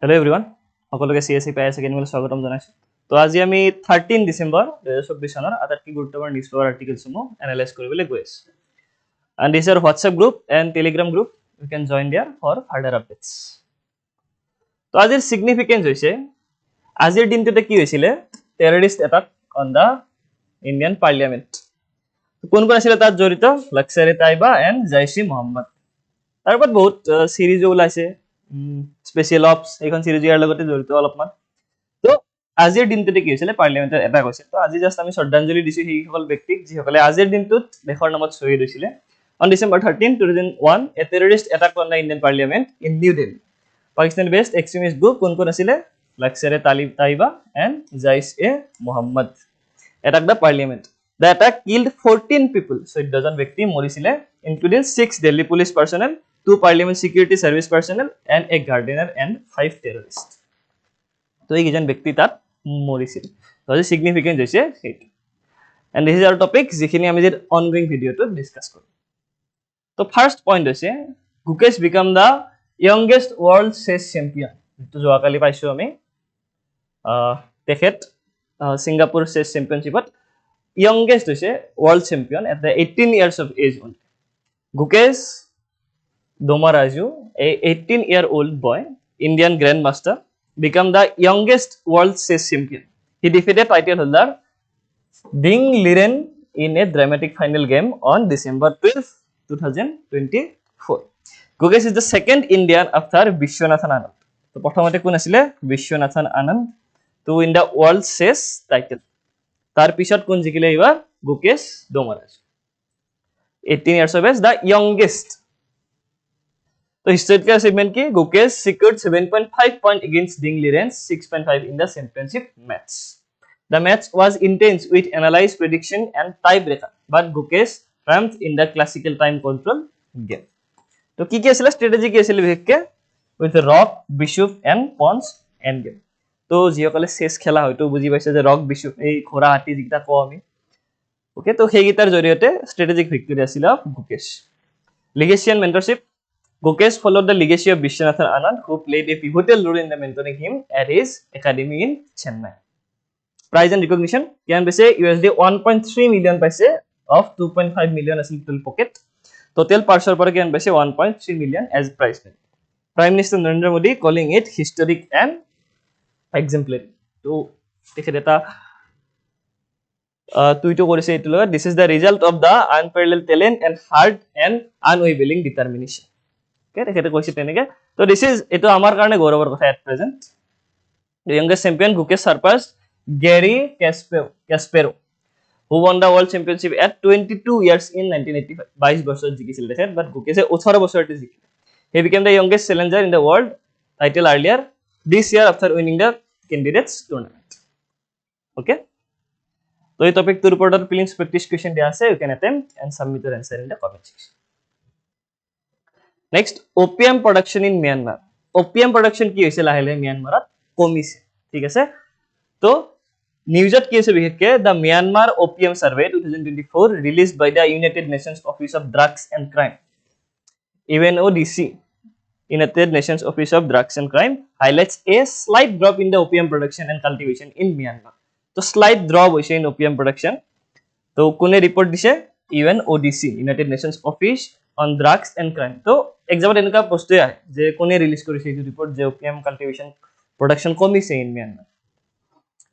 Hello everyone. সকলোকে CSE পাইছে কেনিমল স্বাগতম জনাইছো। তো আজি আমি 13 ডিসেম্বৰ 2024 চনৰ আটাইতকৈ গুৰুত্বপূৰ্ণ নিউজ পেপাৰ আৰ্টিকেলসমূহ এনালাইজ কৰিবলৈ গৈ আছো। And this is our WhatsApp group and Telegram group. You can join there for further updates. তো আজিৰ সিগনিফিকেন্স হৈছে আজিৰ দিনটোতে কি হৈছিল terrorist attack on the Indian parliament. কোন কোন আছিল তাত জড়িত লাক্সাৰে তাইবা এণ্ড জাইছি মোহাম্মদ। তাৰ ওপৰত বহুত সিৰিজও ওলাইছে স্পেশাল অপস এইখন সিৰিজ ইয়াৰ লগতে জড়িত অলপমান। তো আজিৰ দিনটোতে কি হৈছিল পাৰ্লিয়ামেন্টৰ এটা হৈছিল। তো আজি জাস্ট আমি শ্ৰদ্ধাঞ্জলি দিছো সেই সকল ব্যক্তিক যিসকলে আজিৰ দিনটোত দেশৰ নামত শ্বহীদ হৈছিল। On December 13, 2001, a terrorist attack on the Indian Parliament in New Delhi. Pakistan-based extremist group কোন কোন আছিল লাক্সাৰে Taiba and Jaish-e-Mohammed attacked the parliament. The attack killed 14 people. So it dozen ব্যক্তি মৰিছিল including 6 Delhi police personnel, 2 parliament security service personnel and a gardener and 5 terrorists. তো এই কিজন ব্যক্তি তাত মৰিছিল। তো আজি সিগনিফিকেন্স হৈছে সেইটো। And this is our topic যিখিনি আমি যে ongoing ভিডিওটো ডিসকাস কৰিম। তো ফার্স্ট পয়েন্ট হৈছে Gukesh become the youngest world chess champion. তো যোৱাকালি পাইছো আমি তেখেত সিঙ্গাপুৰ চেছ চেম্পিয়নশিপত youngest হৈছে world champion at the 18 years of age only. Gukesh Domaraju, a 18-year-old boy, Indian grandmaster, became the youngest world chess champion. He defeated title holder Ding Liren in a dramatic final game on December 12, 2024. Gukesh is the second Indian after Vishwanathan Anand. So, প্ৰথমতে কোন আছিল Vishwanathan Anand to win the world chess title. তাৰ পিছত কোন জিকিলে এবাৰ Gukesh ডোমাৰাজু 18 years of age, the youngest. So historical achievement ki Gukesh secured 7.5 point against Ding Liren 6.5 in the championship match. The match was intense with analysis, prediction and tiebreaker, but Gukesh triumphed in the classical time control game. So ki asile strategy ki asile bihekke with rock, bishop and pawns end game. তো যিসকলে চেছ খেলা হয়তো বুজি পাইছে যে rock bishop এই ঘোঁৰা হাতী যিটা কওঁ আমি ওকে তো সেইকেইটাৰ জৰিয়তে ষ্ট্ৰেটেজিক ভিক্টৰি আছিল Gukesh legacy and mentorship. Gukesh followed the legacy of Vishwanathan Anand, who played a pivotal role in the mentoring him at his academy in Chennai. Prize and recognition kiyan paise USD 1.3 million paise of 2.5 million asil total pocket. Total parcel par kiyan paise 1.3 million as prize money. Prime Minister Narendra Modi calling it historic and exemplary. তো তেখেত এটা টুইটো কৰিছে এইটো লগত this is the result of the unparalleled talent and hard and unwavering determination. Okay, তেখেতে কৈছে তেনেকে তো this is এটো আমাৰ কাৰণে গৌৰৱৰ কথা at present. The youngest champion Gukesh surpassed Gary Kasparov, who won the world championship at 22 years in 1985. 22 বছৰত জিকিছিল তেখেত but Gukesh 18 বছৰতে জিকিলে. He became the youngest challenger in the world title earlier this year after winning the candidates tournament. Okay, so this topic to report our prelims practice question dia ase, you can attempt and submit your answer in the comment section. Next, opium production in Myanmar. Opium production ki hoise lahe lahe Myanmar komise, thik ase. To newsat ki hoise bihekke the Myanmar Opium Survey 2024 released by the United Nations Office of Drugs and Crime UNODC. United Nations Office of Drugs and Crime highlights a slight drop in the opium production and cultivation in Myanmar. So slight drop hoise in opium production. To kone report dise UNODC, United Nations Office on Drugs and Crime. To exam enuka posto ahe je kone release korise ei report je opium cultivation production komise in Myanmar.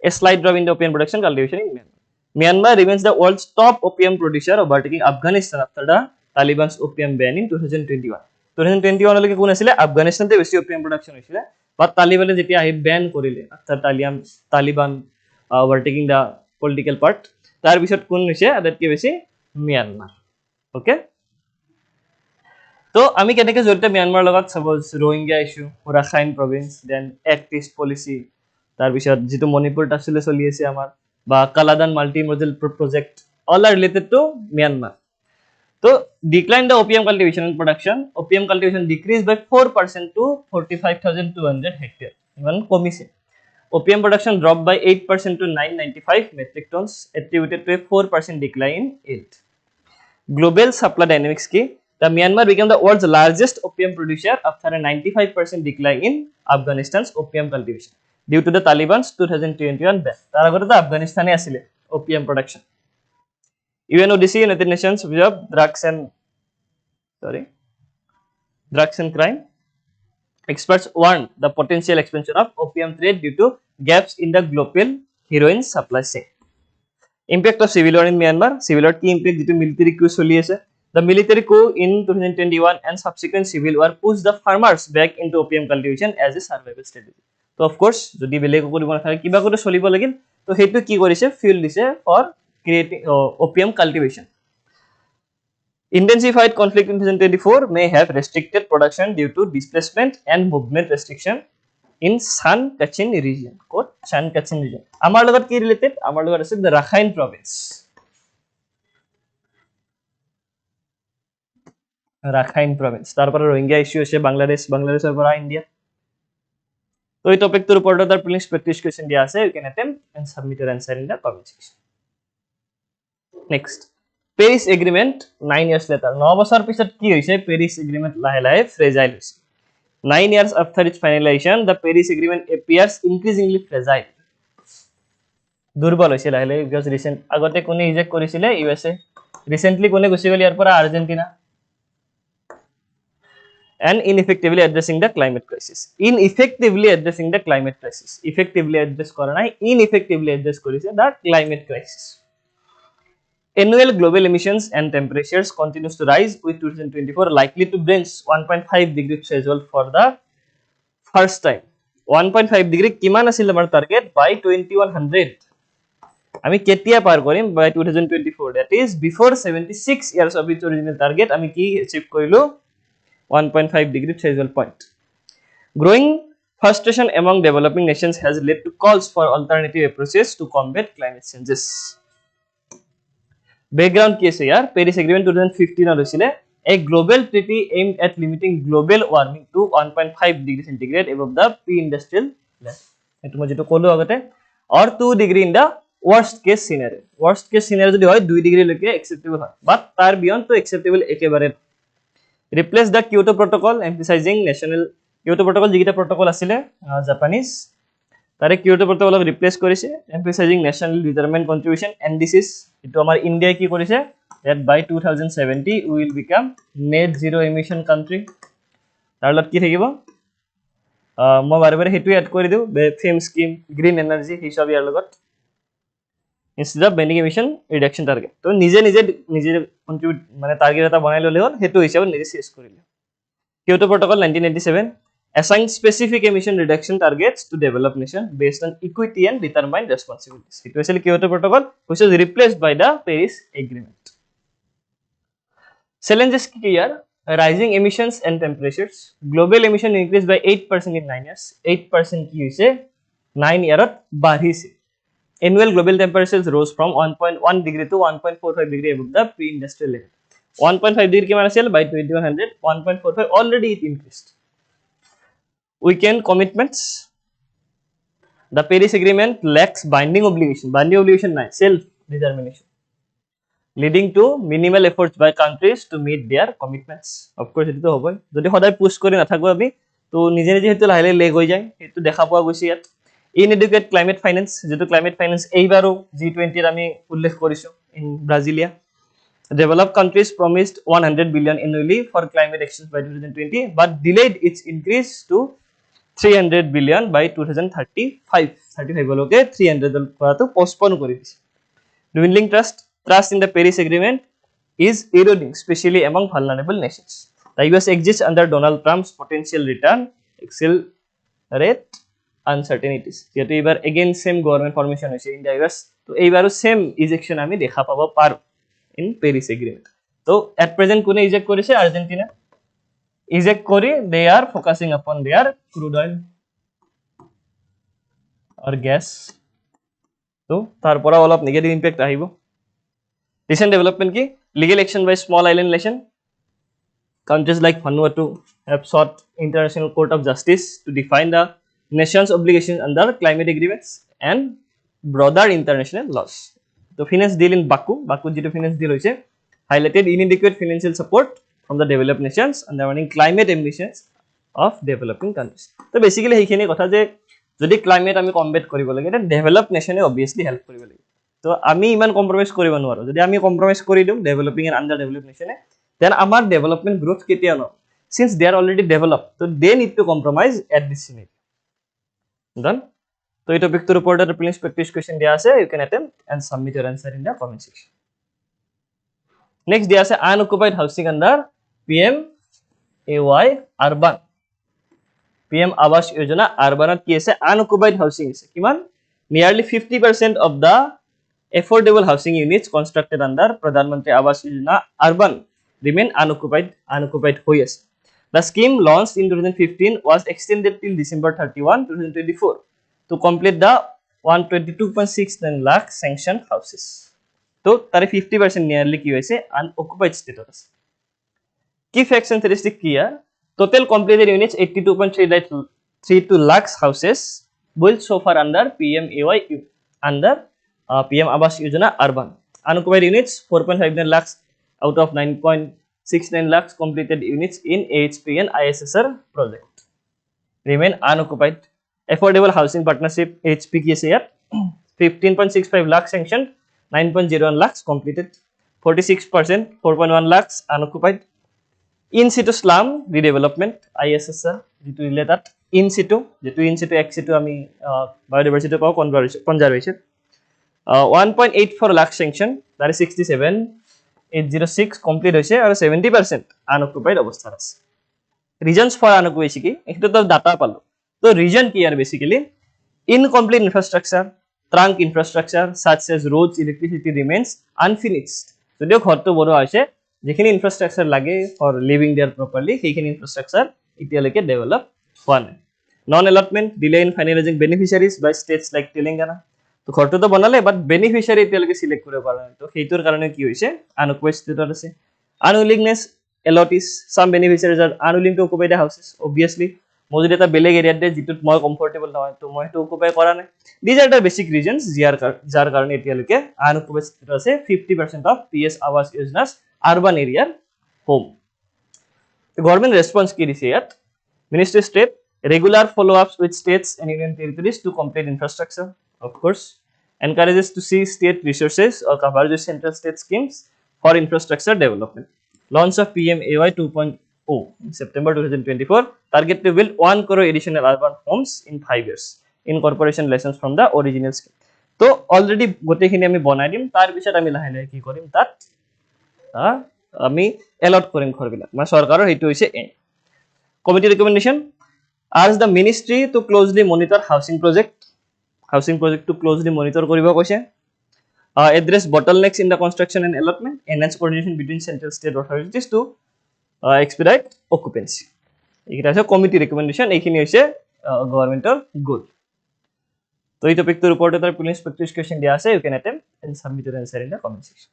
A slight drop in the opium production cultivation in Myanmar. Myanmar remains the world's top opium producer, overtaking Afghanistan after the Taliban's opium ban in 2021. 2021 লৈকে কোন আছিল আফগানিস্তানতে বেছি opium production হৈছিল বাট তালিবানে যেতিয়া আহি ban কৰিলে after Taliban ওভাৰটেকিং দা political part তাৰ পিছত কোন হৈছে আটাইতকৈ বেছি ম্যানমাৰ ওকে তো আমি কেনেকৈ জড়িত ম্যানমাৰ লগত suppose Rohingya issue Rakhine province then act east policy তাৰ পিছত যেটো মণিপুৰ টাছলে চলি আছে আমাৰ বা Kaladan multi modal project all are related to Myanmar. So, decline the opium cultivation and production. Opium cultivation decreased by 4% to 45,200 hectares. Even komise. Opium production dropped by 8% to 995 metric tons, attributed to a 4% decline in yield. Global supply dynamics ki The Myanmar became the world's largest opium producer after a 95% decline in Afghanistan's opium cultivation due to the Taliban's 2021 ban. তার আগতে তো আফগানিস্তানে আছিল opium production. UNODC, United Nations Office of Drugs and Crime. Experts warned the potential expansion of opium trade due to gaps in the global heroin supply chain. Impact of civil war in Myanmar. Civil war key impact due to military coup choli ase. The military coup in 2021 and subsequent civil war pushed the farmers back into opium cultivation as a survival strategy. So of course, যদি বেলেগ কৰিব নাথাকে কিবা কৰি চলিব লাগিল তো হেতু কি কৰিছে ফুel দিছে for creating opium cultivation. Intensified conflict in 2024 may have restricted production due to displacement and movement restriction in Shan Kachin region. Quote Shan Kachin region. Amar logot ki related? Amar logot ase the Rakhine province. Rakhine province. Tarpore Rohingya issue ase Bangladesh pora India. So এই topic তোর উপর তার prelims practice question দিয়া আছে, you can attempt and submit your answer in the comment section. Next, Paris Agreement 9 years later. 9 বছর পিছত কি হইছে Paris Agreement লাহে লাহে fragile হইছে. 9 years after its finalization, the Paris Agreement appears increasingly fragile. দুর্বল হইছে লাহে লাহে because recent আগতে কোনে রিজেক্ট কৰিছিলে USA, recently কোনে গুছি গলি ইয়াৰ পৰা Argentina. And ineffectively addressing the climate crisis. Ineffectively addressing the climate crisis. Effectively address kora nai, ineffectively address korise the climate crisis. Annual global emissions and temperatures continues to rise with 2024 likely to breach 1.5 degree threshold for the first time. 1.5 degree kiman asil amar target by 2100. আমি কেতিয়া পার করিম by 2024, that is before 76 years of its original target আমি কি achieve করিলো 1.5 degree threshold point. Growing frustration among developing nations has led to calls for alternative approaches to combat climate changes. Background case here, Paris Agreement 2015 hoisile a global treaty aimed at limiting global warming to 1.5 degree centigrade above the pre-industrial level. Etu moi jeto kolo agote or 2 degree in the worst case scenario. Worst case scenario jodi hoy 2 degree loke acceptable hoy, but tar beyond to acceptable ekebare. Replace the Kyoto Protocol, emphasizing national Kyoto Protocol jigita protocol asile Japanese tare Kyoto Protocol replace korise emphasizing national determined contribution, and this is etu amar India ki korise that by 2070 we will become net zero emission country. tar lot ki thakibo moi bare bare hetu add kori deu FAME scheme green energy hi sob yar logot instead of bending emission reduction target. তো নিজে contribute মানে target এটা বনাই ললে হল হেতু হিসাবে নিজে শেষ করিলে. Kyoto Protocol 1987 assigned specific emission reduction targets to developed nation based on equity and determined responsibilities. It was the Kyoto Protocol which was replaced by the Paris Agreement. Challenges here: rising emissions and temperatures. Global emission increased by 8% in 9 years. 8% ki hoise 9 yearot badhise. Annual global temperatures rose from 1.1 degree to 1.45 degree above the pre-industrial level. 1.5 degree kiman asil by 2100, 1.45 already it increased. Weekend commitments. The Paris Agreement lacks binding obligation. Binding obligation nai, self-determination, leading to minimal efforts by countries to meet their commitments. Of course, it to hoboy. Jodi hoday push kori na thakbo ami, to nije nije hetu lahe leg hoy jay. Hetu dekha poa goisi yat. Inadequate climate finance, যেটো climate finance এইবারও G20 এর আমি উল্লেখ করিছো in Brasilia. Developed countries promised 100 billion annually for climate actions by 2020 but delayed its increase to 300 billion by 2035. 35 বলকে 300 করা তো postpone করে দিছে. Dwindling trust in the Paris Agreement is eroding, especially among vulnerable nations. The US exists under Donald Trump's potential return accelerate uncertainties. যেহেতু এবার again same government formation হইছে in the US, তো এইবারও same ejection আমি দেখা পাবো পারো in Paris Agreement. তো at present কোনে eject করেছে আর্জেন্টিনা, eject করে they are focusing upon their crude oil or gas. তো তারপর অলপ নেগেটিভ ইম্প্যাক্ট আহিব. Recent development কি legal action by small island nation. Countries like Vanuatu have sought International Court of Justice to define the nation's obligations under climate agreements and broader international laws. The finance deal in Baku যেটা finance deal হইছে highlighted inadequate financial support from the developed nations, undermining climate ambitions of developing countries. So basically সেইখিনি কথা যে যদি climate আমি combat কৰিব লাগে এটা ডেভেলপ নেশনে অবভিয়াসলি হেল্প কৰিব লাগে তো আমি ইমান কম্প্ৰমাইজ কৰিব নোৱাৰো যদি আমি কম্প্ৰমাইজ কৰি দিম ডেভেলপিং এণ্ড আণ্ডাৰ ডেভেলপ নেশনে দেন আমাৰ ডেভেলপমেন্ট গ্ৰোথ কেতিয়া ন since they are already developed so they need to compromise at this scenario done so এই টপিকটোৰ ওপৰত এটা প্ৰিলিমছ প্ৰেক্টিছ কুৱেশ্যন দিয়া আছে you can attempt and submit your answer in the comment section next দিয়া আছে unoccupied housing under PM AY urban PM Awas Yojana urban কি আছে unoccupied housing আছে কিমান nearly 50% of the affordable housing units constructed under Pradhan Mantri Awas Yojana urban remain unoccupied হৈ আছে the scheme launched in 2015 was extended till December 31 2024 to complete the 122.69 lakh sanctioned houses তো তাৰে 50% nearly কি হৈছে unoccupied state আছে key facts and statistics কি total completed units 82.32 lakhs houses built so far under PMAY under PM Awas Yojana urban unoccupied units 4.59 lakhs out of 9.69 lakhs completed units in AHP and ISSR project remain unoccupied affordable housing partnership HP ki ase yat 15.65 lakhs sanctioned 9.01 lakhs completed 46% 4.1 lakhs unoccupied in situ slum redevelopment ISSR jitu ile tat in situ ex situ ami biodiversity pao conservation 1.84 lakhs sanctioned that is 67,806 complete hoise aru 70% unoccupied অৱস্থাত আছে reasons for unoccupancy ki ekto to data palo so reason ki are basically incomplete infrastructure trunk infrastructure such as roads electricity remains unfinished যদিও ঘৰটো বড় আছে যেখিনি infrastructure লাগে for living there properly সেইখিনি infrastructure এতিয়ালৈকে ডেভেলপ হোৱা নাই non allotment delay in finalising beneficiaries by states like Telangana তো ঘৰটো তো বনালে বাট বেনিফিচিয়াৰি এতিয়ালৈকে সিলেক্ট কৰিব পৰা নাই তো সেইটোৰ কাৰণে কি হৈছে আনঅকুপাইড ষ্টেটত আছে unwillingness allottees some beneficiaries are unwilling to occupy the houses obviously মই যদি এটা বেলেগ এৰিয়াত দে যিটোত মই কমফৰ্টেবল নহয় তো মই সেইটো অকুপাই কৰা নাই দিজ আৰ দ্য বেসিক ৰিজনস যাৰ কাৰণে এতিয়ালৈকে আনঅকুপাইড ষ্টেটত আছে 50% অফ PS আৱাস যোজনাস urban area home the government response ki dise yat ministry step regular follow ups with states and union territories to complete infrastructure of course encourages to see state resources or coverage of central state schemes for infrastructure development launch of PMAY 2.0 in September 2024 target to build 1 crore additional urban homes in 5 years incorporation lessons from the original scheme to already gote khini ami banai dim tar bishat ami lahe lahe ki korim tat আমি allot কৰিম ঘৰবিলাক মানে চৰকাৰৰ হেতু হৈছে এ committee recommendation as the ministry to closely monitor housing project to closely monitor কৰিব কৈছে address bottlenecks in the construction and allotment enhance coordination between central state authorities to expedite occupancy এইকেইটা আছে কমিটি ৰিকমেন্ডেশন এইখিনি হৈছে গভৰ্ণমেন্টৰ গোল তো এই টপিকটোৰ ওপৰত এটা প্ৰিলিমছ প্ৰেক্টিছ কুৱেশ্যন দিয়া আছে you can attempt and submit your answer in the comment section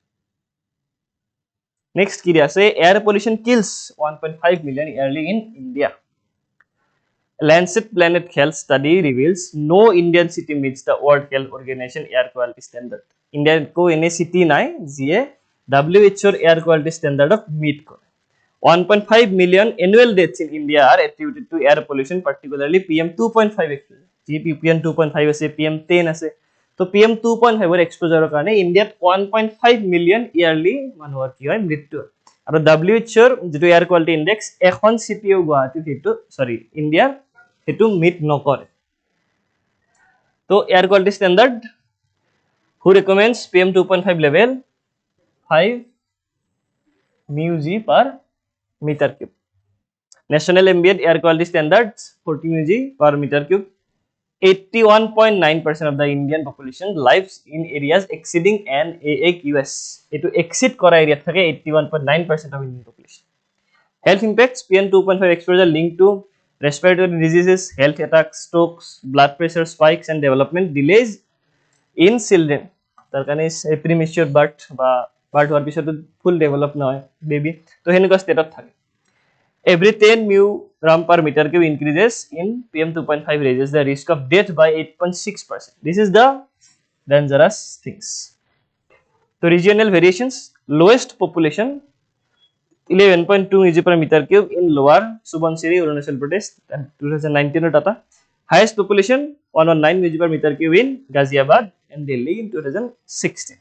Next ki ase air pollution kills 1.5 million yearly in India. Lancet Planet Health study reveals no Indian city meets the World Health Organization air quality standard. India ko ene city nai je WHO air quality standard of meet kore. 1.5 million annual deaths in India are attributed to air pollution particularly PM 2.5 exposure. PM 2.5 ase PM 10 ase তো PM 2.5 এর এক্সপোজাৰৰ কাৰণে ইন্ডিয়াত 1.5 million yearly মানুহৰ কি হয় মৃত্যু আৰু WHO ৰ যেটো এয়াৰ কোৱালিটি ইনডেক্স এখন সিটিও গুৱাহাটী হেতু সৰি ইন্ডিয়াৰ হেতু মিট নকৰে তো air quality standard who ৰিকমেন্ডস PM 2.5 level 5 μg per meter cube national ambient air quality standards 40 μg per meter cube 81.9% of the Indian population lives in areas exceeding an AAQS. Eto exceed kora area thake 81.9% of Indian population. Health impacts PM 2.5 exposure linked to respiratory diseases, health attacks, strokes, blood pressure spikes and development delays in children. Tar kane premature birth ba birth hor pisoto full develop na hoy baby to henuka state of thake. Every 10 mg per meter cube increases in PM 2.5 raises the risk of death by 8.6%. This is the dangerous things. So regional variations, lowest population 11.2 EG per meter cube in lower Subansiri, Arunachal Pradesh, 2019 data. Highest population 119 EG per meter cube in Ghaziabad and Delhi in 2016.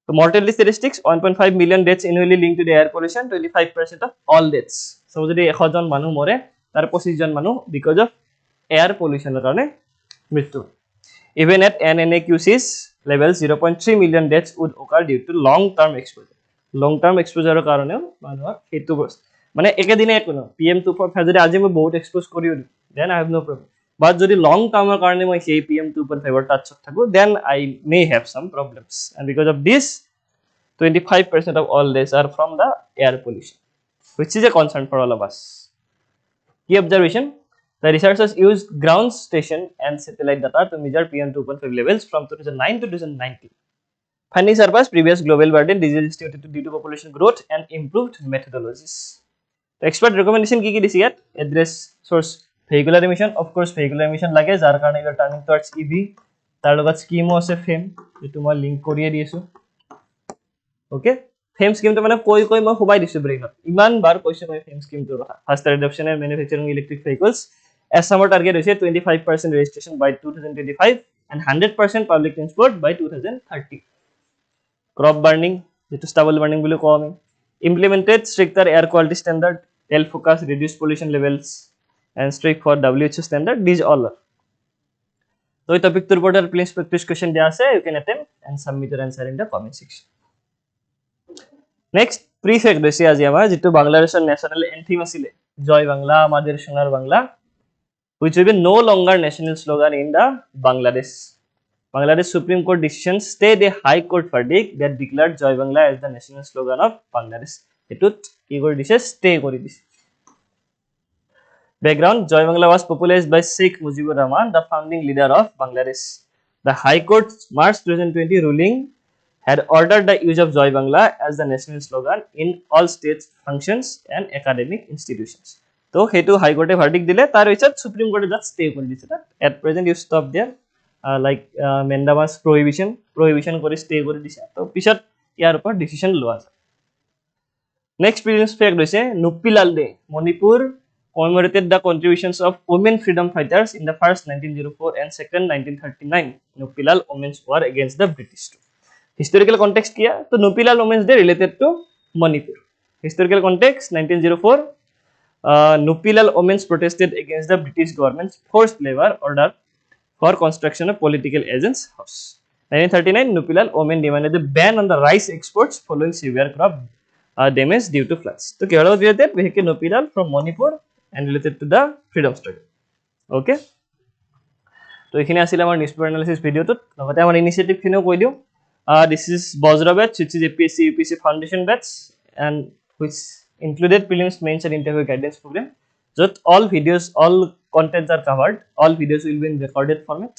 So mortality statistics 1.5 million deaths annually linked to the air pollution, 25% of all deaths. So যদি 100 জন মানুহ মৰে তাৰ 25 জন মানুহ because of air pollution কাৰণে মৃত্যু। Even at NNAQC's level 0.3 million deaths would occur due to long term exposure. Long term exposure কাৰণেও মানুহৰ হেতু মানে একেদিনে একো ন PM2.5 যদি আজি মই বহুত এক্সপোজ কৰিও then I have no problem. But যদি long term কাৰণে মই সেই PM2.5 ৰ টাচত থাকো then I may have some problems, and because of this 25% of all deaths are from the air pollution, which is a concern for all of us. Key observation: the researchers used ground station and satellite data to measure PM2.5 levels from 2009 to 2019. Findings surpassed previous global burden disease estimated due to population growth and improved methodologies. The expert recommendation ki disi yat address source vehicular emission. Of course vehicular emission lage jar karone you are turning towards EV tar logot scheme ase FAME etu moi link koriye disu. Okay, FAME scheme to mane koi moi hubai disu brainot iman bar koise moi FAME scheme to kotha. Faster adoption and manufacturing electric vehicles. ASSAM target hoise 25% registration by 2025 and 100% public transport by 2030. Crop burning, stubble burning বুলি কওঁ আমি, implemented stricter air quality standard, health focus, reduced pollution levels and strict for WHO standard. These all are. So এই টপিকটোৰ ওপৰত please practice question দিয়া আছে, you can attempt and submit your answer in the comment section. Next prefect হৈছে আজি আমাৰ যেটো বাংলাদেশৰ national anthem আছিল জয় বাংলা আমাদের সোনার Bangla, which will be no longer national slogan in the Bangladesh. Bangladesh Supreme Court decision stayed a High Court verdict that declared Joy Bangla as the national slogan of Bangladesh. Etut ki kori dise stay kori dise. Background: Joy Bangla was popularized by Sheikh Mujibur Rahman, the founding leader of Bangladesh. The High Court March 2020 ruling had ordered the use of Joy Bangla as the national slogan in all state functions and academic institutions. So hetu High Court verdict dile tar pichot Supreme Court just stay kori dise. At present you stop there. Like mandamus prohibition kori stay kori dise, to pichot yar upor decision loa jay. Next previous fact hoise Nupilal Day. Manipur commemorated the contributions of women freedom fighters in the first 1904 and second 1939 Nupilal Women's War against the British. Historical context kiya to Nupilal Women's Day related to Manipur. Historical context: 1904 Nupilal women protested against the British government's forced labor order for construction of political agents' house. 1939 Nupilal women demanded the ban on the rice exports following severe crop damage due to floods. So keholo related Vehike Nupilal from Manipur and related to the freedom struggle. Okay, so ekhine asile amar newspaper analysis video tut logote amar initiative khino koi diu. This is VAJRA batch, which is APSC UPSC Foundation batch, and which included prelims, mains and interview guidance program. Just all videos, all contents are covered. All videos will be in recorded format.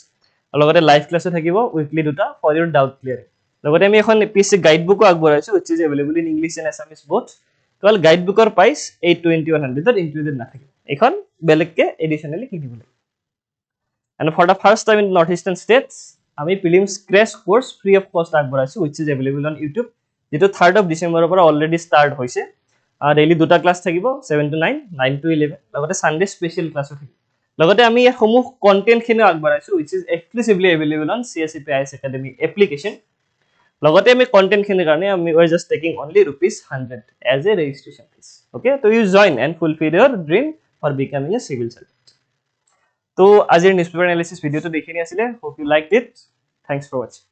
Logote live class thakibo weekly duta for your doubt clearing. Logote ami ekhon APSC guidebook agboraisu, which is available in English and Assamese both. So guidebook or price 820-100 included nathakib. Ekhon belekke additionally kinibo lage. And for the first time in northeastern states আমি prelims crash course free of cost agboraisu, which is available on YouTube. যেটো 3rd of December পৰা already start hoise. Daily দুটা class থাকিব 7 to 9, 9 to 11, লগতে Sunday special ক্লাসও থাকিব। লগতে আমি এই সমূহ কন্টেন্ট খিনি আগবঢ়াইছো, which is exclusively available on CSEPIS Academy application. লগতে আমি কন্টেন্ট খিনি কাৰণে আমি we are just taking only ₹100 as a registration fees. Okay, so you join and fulfill your dream for becoming a civil servant. So আজিৰ newspaper analysis video to দেখি নি আছিলে, hope you liked it. Thanks for watching.